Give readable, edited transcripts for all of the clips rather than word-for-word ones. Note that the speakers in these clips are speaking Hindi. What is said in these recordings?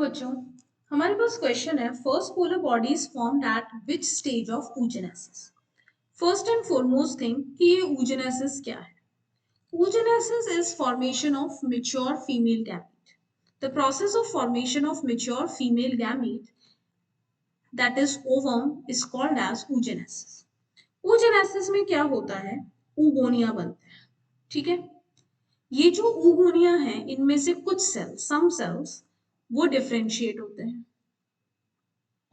बच्चों, हमारे पास क्वेश्चन है first polar body is formed at which stage of oogenesis। First and foremost thing कि ये oogenesis क्या है। oogenesis is formation of mature female gamete. The process of formation of mature female gamete, that is ovum, is called as oogenesis. oogenesis में क्या होता है, oogonia बनते हैं। ठीक है, ये जो oogonia है इनमें से कुछ सेल्स, सम सेल्स वो डिफरेंशिएट होते हैं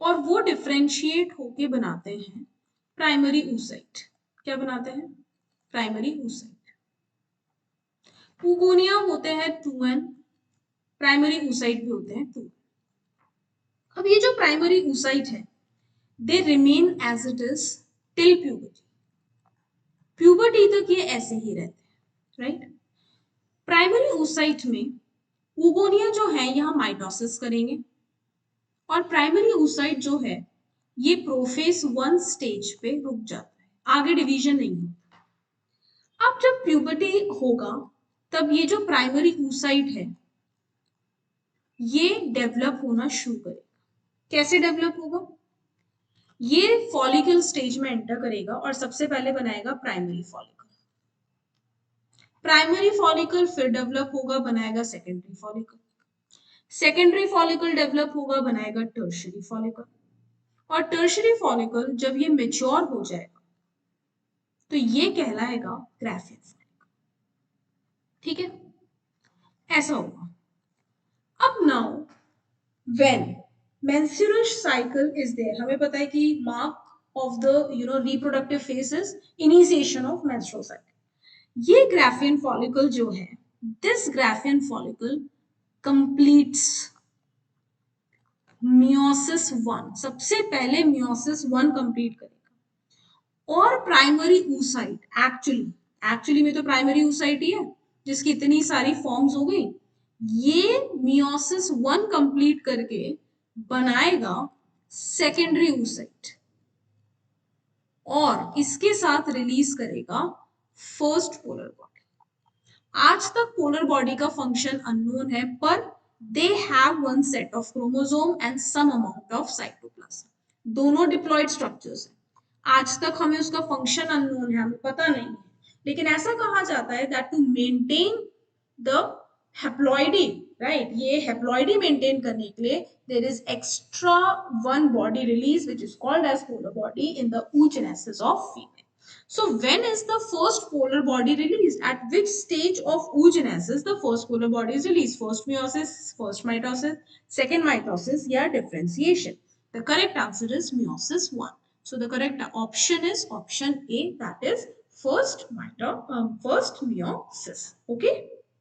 और वो डिफरेंशिएट होके बनाते हैं प्राइमरी oocyte। क्या बनाते हैं? Primary oocyte। oogonia होते हैं 2n, प्राइमरी oocyte भी होते हैं 2। अब ये जो प्राइमरी oocyte है they remain as it is till puberty. Puberty तक ये ऐसे ही रहते हैं, राइट। प्राइमरी oocyte में oogonia जो है यहाँ माइटोसिस करेंगे और प्राइमरी oocyte जो है ये प्रोफेज 1 स्टेज पे रुक जाता है, आगे डिवीजन नहीं होता। अब जब प्यूबर्टी होगा तब ये जो प्राइमरी oocyte है ये डेवलप होना शुरू करेगा। कैसे डेवलप होगा? ये फॉलिकल स्टेज में एंटर करेगा और सबसे पहले बनाएगा प्राइमरी फॉलिकल। प्राइमरी फॉलिकल फिर डेवलप होगा, बनाएगा secondary follicle. Secondary follicle develop होगा, बनाएगा टर्शियरी फॉलिकल। और टर्शियरी फॉलिकल जब ये मेच्योर हो जाएगा तो ये कहलाएगा ग्राफियन फॉलिकल। ठीक है, ऐसा होगा। अब now when menstrual cycle is there, हमें पता है कि mark of the reproductive phase is initiation of menstrual cycle। ये ग्राफियन फॉलिकल जो है, this Graafian follicle completes meiosis 1। सबसे पहले meiosis 1 कंप्लीट करेगा और प्राइमरी oocyte एक्चुअली में तो प्राइमरी oocyte ही है जिसकी इतनी सारी फॉर्म्स हो गई। ये meiosis 1 कंप्लीट करके बनाएगा सेकेंडरी oocyte और इसके साथ रिलीज करेगा फर्स्ट पोलर बॉडी। आज तक पोलर बॉडी का फंक्शन अननोन है, पर they have one set of chromosome and some amount of cytoplasm. दोनों डिप्लॉयड स्ट्रक्चर्स हैं। आज तक हमें उसका फंक्शन अननोन है, हमें पता नहीं है, लेकिन ऐसा कहा जाता है that to maintain the haploidy, right, ये हैप्लॉइडी मेंटेन करने के लिए there is extra one body release which is called as polar body in the oogenesis of female. So when is the first polar body released? At which stage of oogenesis the first polar body is released? First meiosis, first mitosis, second mitosis, या differentiation? The correct answer is meiosis 1. So the correct option is option A, that is first meiosis. Okay.